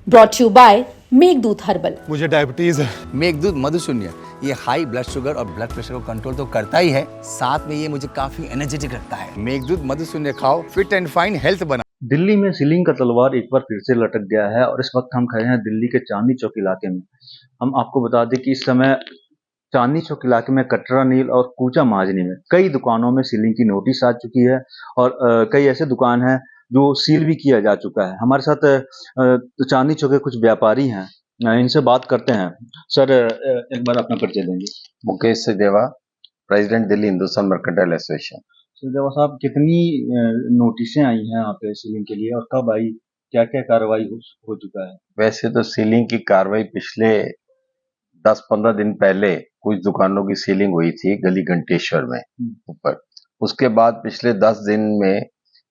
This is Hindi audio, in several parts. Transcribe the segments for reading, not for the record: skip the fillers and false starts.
Brought you by Meghdoot herbal. मुझे डायबिटीज है। मेघदूत मधुशून्य ये हाई ब्लड शुगर और ब्लड प्रेशर को कंट्रोल तो करता ही है, साथ में ये मुझे काफी एनर्जेटिक रखता है। मेघदूत मधुशून्य खाओ, फिट एंड फाइन हेल्थ बना। दिल्ली में सीलिंग का तलवार एक बार फिर से लटक गया है और इस वक्त हम खड़े हैं दिल्ली के चांदनी चौक इलाके में। हम आपको बता दें कि इस समय चांदनी चौक इलाके में कटरा नील और कूचा महाजनी में कई दुकानों में सीलिंग की नोटिस आ चुकी है और कई ऐसे दुकान हैं जो सील भी किया जा चुका है। हमारे साथ चांदनी चौक के कुछ व्यापारी हैं, इनसे बात करते हैं। सर, एक बार अपना परिचय देंगे। Mukesh Sachdeva, president Delhi Hindustan mercantile association. Sachdeva साहब, कितनी नोटिसें आई हैं यहाँ पे सीलिंग के लिए और कब आई, क्या क्या कार्रवाई हो चुका है? वैसे तो सीलिंग की कार्रवाई पिछले 10-15 दिन पहले कुछ दुकानों की सीलिंग हुई थी गली घंटेश्वर में ऊपर। उसके बाद पिछले 10 दिन में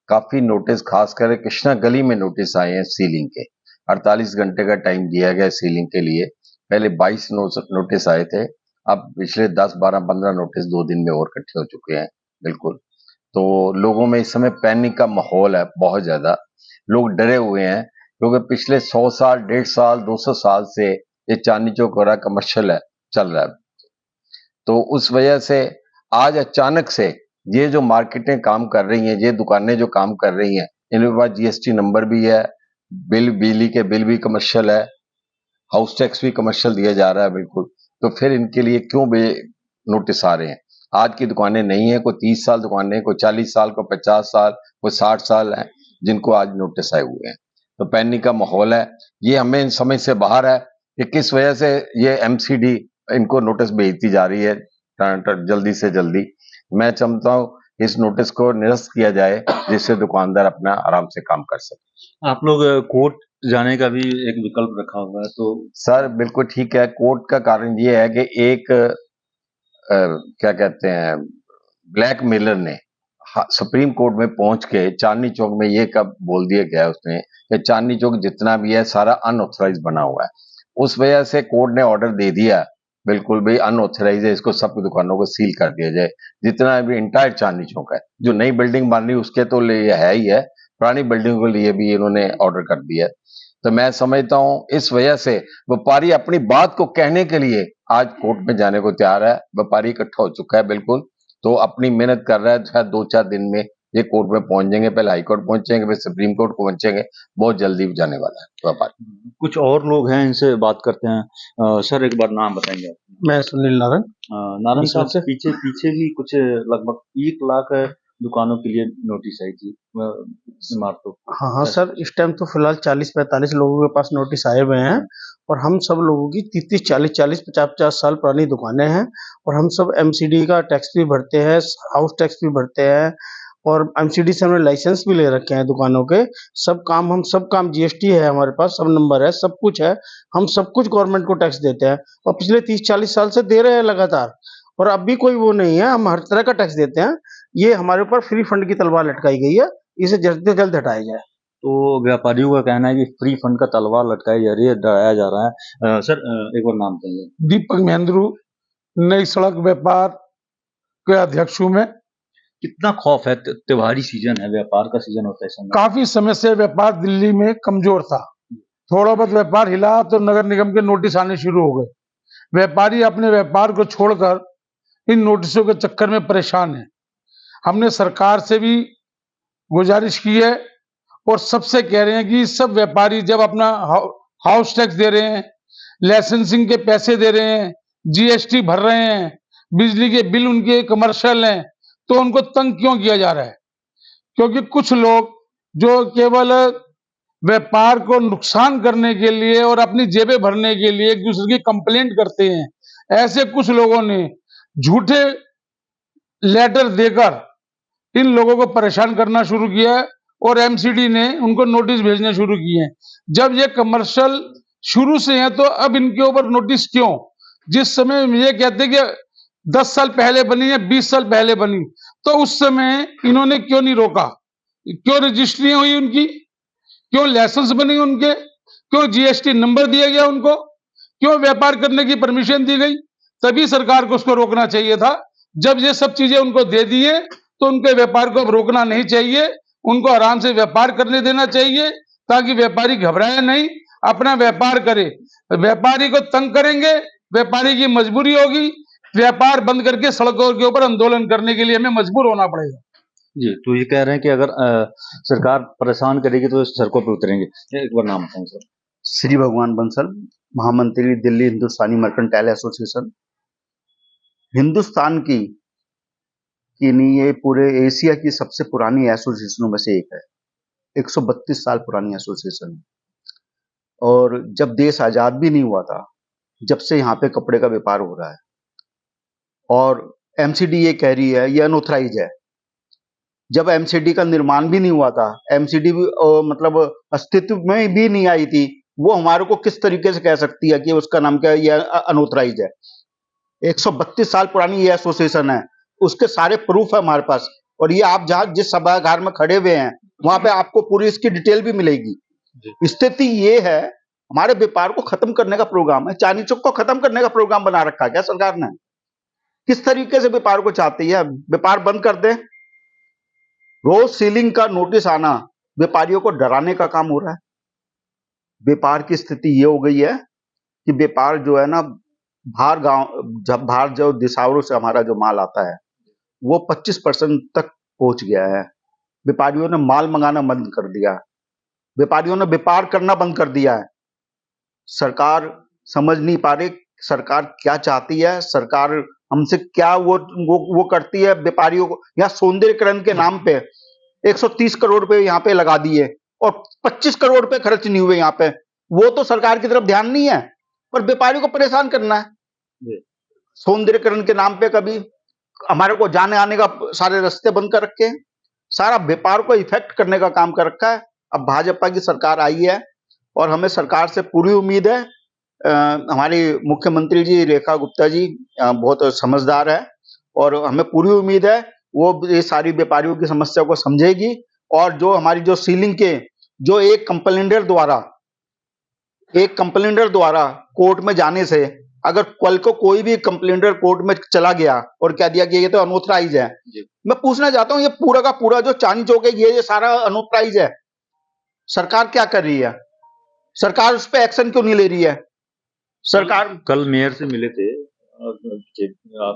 काफी नोटिस, खासकर कृष्णा गली में नोटिस आए हैं सीलिंग के। 48 घंटे का टाइम दिया गया सीलिंग के लिए। पहले 22 नोटिस आए थे, अब पिछले 10, 12, 15 नोटिस 2 दिन में और इकट्ठे हो चुके हैं। बिल्कुल, तो लोगों में इस समय पैनिक का माहौल है, बहुत ज्यादा लोग डरे हुए हैं क्योंकि पिछले 100 साल, 150 साल, 200 साल से ये चांदनी चौक हो रहा कमर्शियल है, चल रहा है। तो उस वजह से आज अचानक से ये जो मार्केटें काम कर रही हैं, ये दुकानें जो काम कर रही हैं, इनके पास जीएसटी नंबर भी है, बिजली के बिल भी कमर्शियल है, हाउस टैक्स भी कमर्शियल दिया जा रहा है। बिल्कुल, तो फिर इनके लिए क्यों नोटिस आ रहे हैं? आज की दुकानें नहीं है, कोई 30 साल दुकानें, कोई 40 साल, कोई 50 साल, कोई 60 साल है जिनको आज नोटिस आए हुए हैं। तो पैनिक का माहौल है। ये हमें इन समझ से बाहर है कि किस वजह से ये एमसीडी इनको नोटिस भेजती जा रही है जल्दी से जल्दी। मैं चाहता हूँ इस नोटिस को निरस्त किया जाए जिससे दुकानदार अपना आराम से काम कर सके। आप लोग कोर्ट जाने का भी एक विकल्प रखा हुआ है, तो सर बिल्कुल ठीक है। कोर्ट का कारण ये है कि एक क्या कहते हैं, ब्लैक मेलर ने सुप्रीम कोर्ट में पहुंच के चांदनी चौक में ये कब बोल दिया गया उसने कि चांदनी चौक जितना भी है सारा अनऑथराइज बना हुआ है। उस वजह से कोर्ट ने ऑर्डर दे दिया, बिल्कुल भी अनऑथराइज है, इसको सब दुकानों को सील कर दिया जाए। जितना भी इंटायर चांदनी चौक है, जो नई बिल्डिंग बन रही है उसके तो लिए है ही है, पुरानी बिल्डिंग के लिए भी इन्होंने ऑर्डर कर दिया। तो मैं समझता हूं इस वजह से व्यापारी अपनी बात को कहने के लिए आज कोर्ट में जाने को तैयार है। व्यापारी इकट्ठा हो चुका है, बिल्कुल, तो अपनी मेहनत कर रहा है। शायद 2-4 दिन में ये कोर्ट में पहुंच जाएंगे, पहले हाई कोर्ट पहुंचेंगे, फिर सुप्रीम कोर्ट को पहुंचेंगे, बहुत जल्दी जाने वाला है व्यापारी। कुछ और लोग हैं, इनसे बात करते हैं। सर, एक बार नाम बताएंगे आप? मैं सुनील नारायण। नारायण साहब से पीछे भी कुछ लगभग 1 लाख दुकानों के लिए नोटिस आई थी इमारतों। हाँ सर, इस टाइम तो फिलहाल 40-45 लोगों के पास नोटिस आए हुए हैं और हम सब लोगों की 30-30, 40-40, 50-50 साल पुरानी दुकानें हैं और हम सब एमसीडी का टैक्स भी भरते हैं, हाउस टैक्स भी भरते हैं और एमसीडी से हमने लाइसेंस भी ले रखे हैं दुकानों के। हम सब काम जीएसटी है हमारे पास, सब नंबर है, सब कुछ है। हम सब कुछ गवर्नमेंट को टैक्स देते हैं और पिछले 30-40 साल से दे रहे हैं लगातार, और अब भी कोई वो नहीं है, हम हर तरह का टैक्स देते हैं। ये हमारे ऊपर फ्री फंड की तलवार लटकाई गई है, इसे जल्द से जल्द हटाया जाए। तो व्यापारियों का कहना है कि फ्री फंड का तलवार लटकाई जा रही है, डराया जा रहा है। सर, एक बार नाम बताइए। दीपक महेंद्रू, नई सड़क व्यापार के अध्यक्ष हूं मैं। कितना खौफ है? त्योहारी सीजन है, व्यापार का सीजन होता है इस समय। काफी समय से व्यापार दिल्ली में कमजोर था, थोड़ा बहुत व्यापार हिला तो नगर निगम के नोटिस आने शुरू हो गए। व्यापारी अपने व्यापार को छोड़कर इन नोटिसों के चक्कर में परेशान है। हमने सरकार से भी गुजारिश की है और सबसे कह रहे हैं कि सब व्यापारी जब अपना हाउस टैक्स दे रहे हैं, लाइसेंसिंग के पैसे दे रहे हैं, जीएसटी भर रहे हैं, बिजली के बिल उनके कमर्शियल हैं, तो उनको तंग क्यों किया जा रहा है? क्योंकि कुछ लोग जो केवल व्यापार को नुकसान करने के लिए और अपनी जेबें भरने के लिए एक दूसरे की कंप्लेंट करते हैं, ऐसे कुछ लोगों ने झूठे लेटर देकर इन लोगों को परेशान करना शुरू किया है और एमसीडी ने उनको नोटिस भेजने शुरू किए हैं। जब ये कमर्शियल शुरू से है तो अब इनके ऊपर नोटिस क्यों? जिस समय ये कहते कि 10 साल पहले बनी है, 20 साल पहले बनी, तो उस समय इन्होंने क्यों नहीं रोका? क्यों रजिस्ट्री हुई उनकी? क्यों लाइसेंस बने उनके? क्यों जीएसटी नंबर दिया गया उनको? क्यों व्यापार करने की परमिशन दी गई? तभी सरकार को उसको रोकना चाहिए था। जब ये सब चीजें उनको दे दिए तो उनके व्यापार को अब रोकना नहीं चाहिए, उनको आराम से व्यापार करने देना चाहिए ताकि व्यापारी घबराए नहीं अपना व्यापार करे। व्यापारी को तंग करेंगे, व्यापारी की मजबूरी होगी, व्यापार बंद करके सड़कों के ऊपर आंदोलन करने के लिए हमें मजबूर होना पड़ेगा। जी, तो ये कह रहे हैं कि अगर सरकार परेशान करेगी तो सड़कों पे उतरेंगे। एक बार नाम बताएं सर। श्री भगवान बंसल, महामंत्री दिल्ली हिंदुस्तानी मर्केंटाइल एसोसिएशन। हिंदुस्तान की नहीं, ये पूरे एशिया की सबसे पुरानी एसोसिएशनों में से एक है। 132 साल पुरानी एसोसिएशन है। और जब देश आजाद भी नहीं हुआ था, जब से यहाँ पे कपड़े का व्यापार हो रहा है। और एमसीडी ये कह रही है ये अनऑथराइज है। जब एमसीडी का निर्माण भी नहीं हुआ था, एमसीडी भी मतलब अस्तित्व में भी नहीं आई थी, वो हमारे को किस तरीके से कह सकती है कि उसका नाम क्या है, ये अनऑथराइज है। 132 साल पुरानी ये एसोसिएशन है, उसके सारे प्रूफ है हमारे पास। और ये आप जहां जिस सभागार में खड़े हुए हैं वहां पे आपको पूरी इसकी डिटेल भी मिलेगी। स्थिति ये है, हमारे व्यापार को खत्म करने का प्रोग्राम है, चांदनी चौक को खत्म करने का प्रोग्राम बना रखा है क्या सरकार ने? किस तरीके से व्यापार को चाहती है? व्यापार बंद कर दे। रोज सीलिंग का नोटिस आना व्यापारियों को डराने का काम हो रहा है। व्यापार की स्थिति ये हो गई है कि व्यापार जो है ना, बाहर जो दिशाओं से हमारा जो माल आता है वो 25% तक पहुंच गया है। व्यापारियों ने माल मंगाना बंद कर दिया, व्यापारियों ने व्यापार करना बंद कर दिया है। सरकार समझ नहीं पा रही सरकार क्या चाहती है, सरकार हमसे क्या वो करती है व्यापारियों को। यहाँ सौंदर्यकरण के नाम पे 130 करोड़ रुपए यहाँ पे लगा दिए और 25 करोड़ रुपए खर्च नहीं हुए यहाँ पे। वो तो सरकार की तरफ ध्यान नहीं है, पर व्यापारियों को परेशान करना है। सौंदर्यकरण के नाम पे कभी हमारे को जाने आने का सारे रास्ते बंद कर रखे हैं, सारा व्यापार को इफेक्ट करने का काम कर रखा है। अब भाजपा की सरकार आई है और हमें सरकार से पूरी उम्मीद है। हमारी मुख्यमंत्री जी रेखा गुप्ता जी बहुत समझदार है और हमें पूरी उम्मीद है वो ये सारी व्यापारियों की समस्या को समझेगी। और जो हमारी जो सीलिंग के जो एक कंप्लेंटर द्वारा कोर्ट में जाने से, अगर कल को कोई भी कंप्लेंटर कोर्ट में चला गया और कह दिया कि ये तो अनऑथराइज है, मैं पूछना चाहता हूं ये पूरा का पूरा जो चांदनी चौक है ये सारा अनऑथराइज है। सरकार क्या कर रही है? सरकार उस पर एक्शन क्यों नहीं ले रही है? सरकार कल मेयर से मिले थे।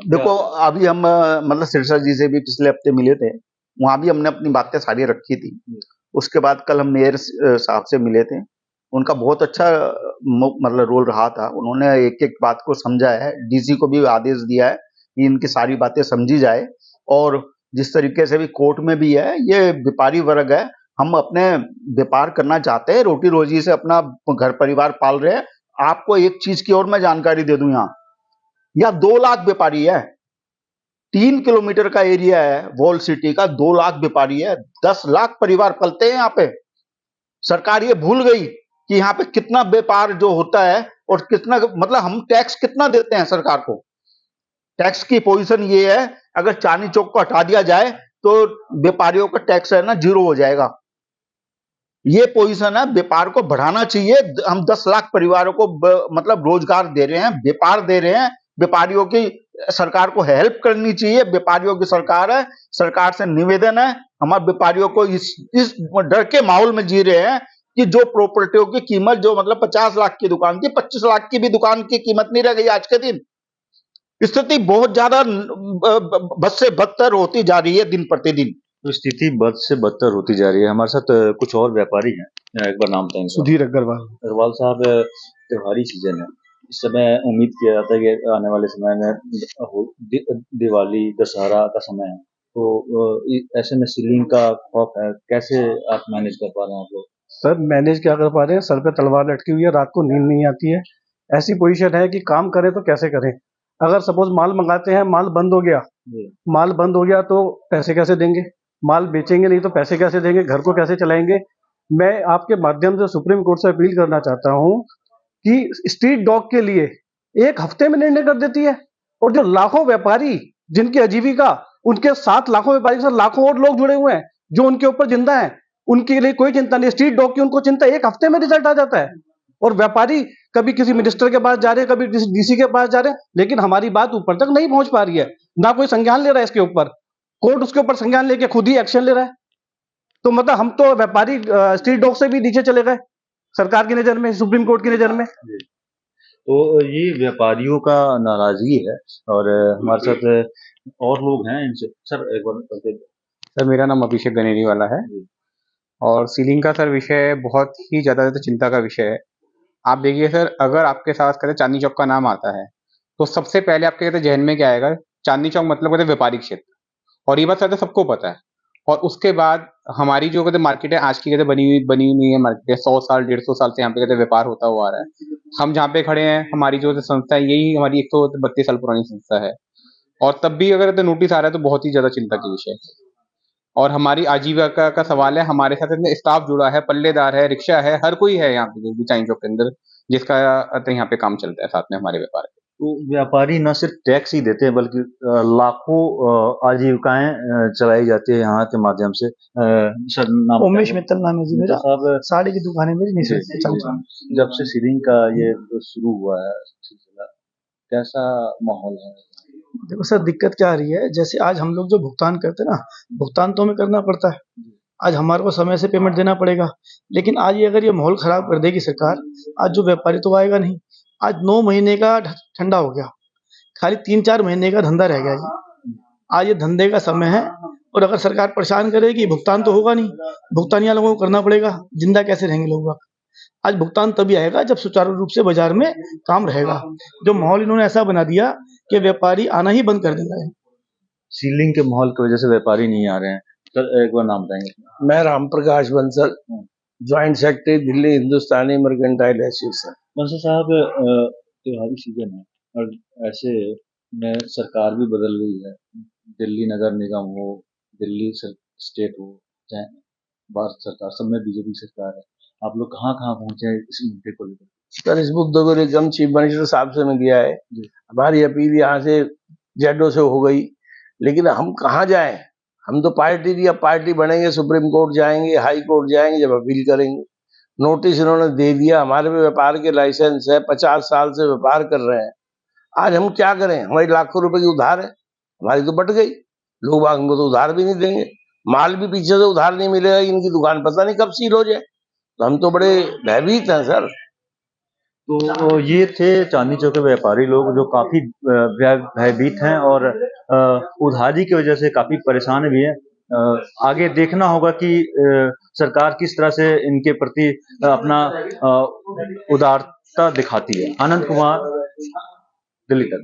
देखो अभी हम मतलब सिरसा जी से भी पिछले हफ्ते मिले थे, वहां भी हमने अपनी बातें सारी रखी थी। उसके बाद कल हम मेयर साहब से मिले थे, उनका बहुत अच्छा मतलब रोल रहा था। उन्होंने एक एक बात को समझा है, डीसी को भी आदेश दिया है कि इनकी सारी बातें समझी जाए। और जिस तरीके से भी कोर्ट में भी है, ये व्यापारी वर्ग है, हम अपने व्यापार करना चाहते हैं, रोटी रोजी से अपना घर परिवार पाल रहे हैं। आपको एक चीज की और मैं जानकारी दे दूं, यहाँ 2 लाख व्यापारी है, 3 किलोमीटर का एरिया है वॉल सिटी का, 2 लाख व्यापारी है, 10 लाख परिवार पलते हैं यहाँ पे। सरकार ये भूल गई कि यहाँ पे कितना व्यापार जो होता है और कितना मतलब हम टैक्स कितना देते हैं सरकार को। टैक्स की पोजीशन ये है, अगर चांदनी चौक को हटा दिया जाए तो व्यापारियों का टैक्स है ना 0 हो जाएगा। ये पोजीशन है, व्यापार को बढ़ाना चाहिए। हम 10 लाख परिवारों को मतलब रोजगार दे रहे हैं, व्यापार दे रहे हैं। व्यापारियों की सरकार को हेल्प करनी चाहिए, व्यापारियों की सरकार है। सरकार से निवेदन है, हमारे व्यापारियों को इस डर के माहौल में जी रहे हैं कि जो प्रॉपर्टियों की कीमत जो मतलब 50 लाख की दुकान थी, 25 लाख की भी दुकान की कीमत नहीं रह गई आज के दिन। स्थिति बहुत ज्यादा बद से बदतर होती जा रही है दिन प्रतिदिन। तो स्थिति बद से बदतर होती जा रही है। हमारे साथ कुछ और व्यापारी हैं, एक बार नाम बताएंगे। सुधीर अग्रवाल साहब, त्योहारी सीजन है, इस समय उम्मीद किया जाता है कि आने वाले समय में दिवाली दशहरा का समय है, तो ऐसे में सीलिंग का खौफ है, कैसे आप मैनेज कर पा रहे हैं आप लोग? सर मैनेज क्या कर पा रहे हैं, सर पे तलवार लटकी हुई है, रात को नींद नहीं आती है। ऐसी पोजीशन है कि काम करें तो कैसे करें। अगर सपोज माल मंगाते हैं, माल बंद हो गया तो पैसे कैसे देंगे, माल बेचेंगे नहीं तो पैसे कैसे देंगे, घर को कैसे चलाएंगे। मैं आपके माध्यम से सुप्रीम कोर्ट से अपील करना चाहता हूं कि स्ट्रीट डॉग के लिए 1 हफ्ते में निर्णय कर देती है, और जो लाखों व्यापारी जिनकी आजीविका, उनके 7 लाखों व्यापारी के साथ लाखों और लोग जुड़े हुए हैं जो उनके ऊपर जिंदा है, उनके लिए कोई चिंता नहीं। स्ट्रीट डॉग की उनको चिंता, 1 हफ्ते में रिजल्ट आ जाता है। और व्यापारी कभी किसी मिनिस्टर के पास जा रहे हैं, कभी किसी डीसी के पास जा रहे हैं, लेकिन हमारी बात ऊपर तक नहीं पहुंच पा रही है, ना कोई संज्ञान ले रहा है इसके ऊपर। कोर्ट उसके ऊपर संज्ञान लेके खुद ही एक्शन ले रहा है। तो मतलब हम तो व्यापारी स्ट्रीट डॉग से भी नीचे चले गए। सरकार की नजर में, सुप्रीम कोर्ट की नजर में। तो ये व्यापारियों का नाराजगी है और हमारे साथ और लोग हैं इनसे। सर एक बार सर मेरा नाम अभिषेक गनेरी वाला है और सीलिंग का सर विषय बहुत ही ज़्यादा चिंता का विषय है। आप देखिए सर, अगर आपके साथ कहते चांदनी चौक का नाम आता है तो सबसे पहले आपके कहते जहन में क्या आएगा? चांदनी चौक मतलब कहते व्यापारिक क्षेत्र, और ये बात कहते सबको पता है। और उसके बाद हमारी जो कहते मार्केट है आज की कहते बनी हुई है मार्केट है, 100 साल 150 साल से यहाँ पे कहते व्यापार होता हुआ आ रहा है। हम जहाँ पे खड़े हैं, हमारी जो संस्था है यही हमारी 132 साल पुरानी संस्था है, और तब भी अगर नोटिस आ रहा है तो बहुत ही ज्यादा चिंता की विषय है। और हमारी आजीविका का सवाल है, हमारे साथ इतने स्टाफ जुड़ा है, पल्लेदार है, रिक्शा है, हर कोई है यहाँ पे जो भी चांदनी चौक के अंदर जिसका यहाँ पे काम चलता है साथ में हमारे व्यापार के। तो व्यापारी न सिर्फ टैक्स ही देते हैं बल्कि लाखों आजीविकाएं चलाई जाती है यहाँ के माध्यम से। सर नाम उमेश मित्तल नाम है जी मेरा। साहब साड़ी की दुकानें मेरी जी, नहीं चलता। जब से सीलिंग का ये शुरू हुआ है सिलसिला, कैसा माहौल है? देखो सर, दिक्कत क्या आ रही है, जैसे आज हम लोग जो भुगतान करते हैं ना, भुगतान तो हमें करना पड़ता है। आज हमारे को समय से पेमेंट देना पड़ेगा, लेकिन आज ये अगर ये माहौल खराब कर देगी सरकार, आज जो व्यापारी तो आएगा नहीं। आज 9 महीने का ठंडा हो गया, खाली 3-4 महीने का धंधा रह गया जी। आज ये धंधे का समय है, और अगर सरकार परेशान करेगी, भुगतान तो होगा नहीं, भुगतान लोगों को करना पड़ेगा, जिंदा कैसे रहेंगे लोग? आज भुगतान तभी आएगा जब सुचारू रूप से बाजार में काम रहेगा। जो माहौल इन्होंने ऐसा बना दिया कि व्यापारी आना ही बंद कर दिया है। सीलिंग के माहौल की वजह से व्यापारी नहीं आ रहे हैं। सर एक बार नाम बताएंगे। मैं राम प्रकाश बंसल, ज्वाइंट सेक्रेटरी दिल्ली हिंदुस्तानी मर्केंटाइल एसोसिएशन। बंसल साहब, त्योहारी सीजन है और ऐसे में सरकार भी बदल रही है। दिल्ली नगर निगम हो, दिल्ली स्टेट हो, चाहे भारत सरकार, सब में बीजेपी सरकार है। आप लोग कहाँ कहाँ पहुंचे हैं इस मुद्दे को लेकर? सर इस मुद्दे को लेकर चीफ मिनिस्टर साहब से मैं गया है। हमारी अपील यहाँ से जेडो से हो गई, लेकिन हम कहाँ जाएं? हम तो पार्टी थी, अब पार्टी बनेंगे, सुप्रीम कोर्ट जाएंगे, हाई कोर्ट जाएंगे, जब अपील करेंगे। नोटिस इन्होंने दे दिया, हमारे पे व्यापार के लाइसेंस है, 50 साल से व्यापार कर रहे हैं। आज हम क्या करें? हमारी लाखों रुपए की उधार है, हमारी तो बट गई। लोग हमको तो उधार भी नहीं देंगे, माल भी पीछे से उधार नहीं मिलेगा, इनकी दुकान पता नहीं कब सील हो जाए। तो हम तो बड़े भयभीत हैं सर। तो ये थे चांदनी चौक के व्यापारी लोग जो काफी भयभीत हैं और उधारी की वजह से काफी परेशान भी हैं। आगे देखना होगा कि सरकार किस तरह से इनके प्रति अपना उदारता दिखाती है। आनंद कुमार, दिल्ली तक।